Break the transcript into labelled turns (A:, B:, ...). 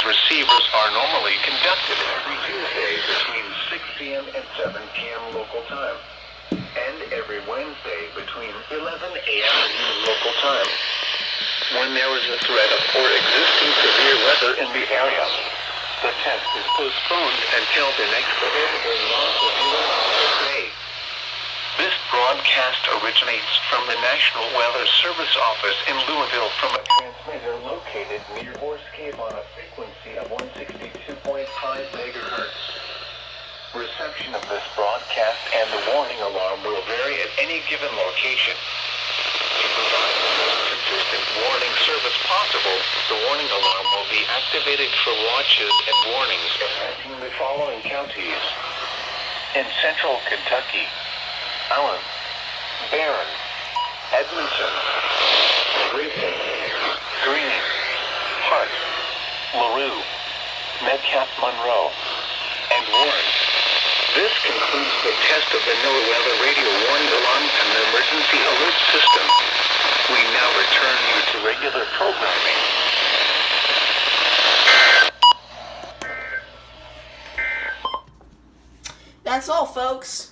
A: receivers are normally conducted every Tuesday between 6 p.m. and 7 p.m. local time, and every Wednesday between 11 a.m. local time, when there is a threat of or existing severe weather in the area. The test is postponed until the next available non-severe day. This broadcast originates from the National Weather Service Office in Louisville from a transmitter located near Horse Cave on a frequency of 162.5 megahertz. Reception of this broadcast and the warning alarm will vary at any given location. To provide the most consistent warning service possible, the warning alarm will be activated for watches and warnings affecting the following counties. In central Kentucky: Allen, Barron, Edmonton, Grayson, Greene, Hart, LaRue, Metcalfe-Monroe, and Warren. This concludes the test of the NOAA Weather Radio Warning Alarm and Emergency Alert System. We now return you to regular programming.
B: That's all, folks.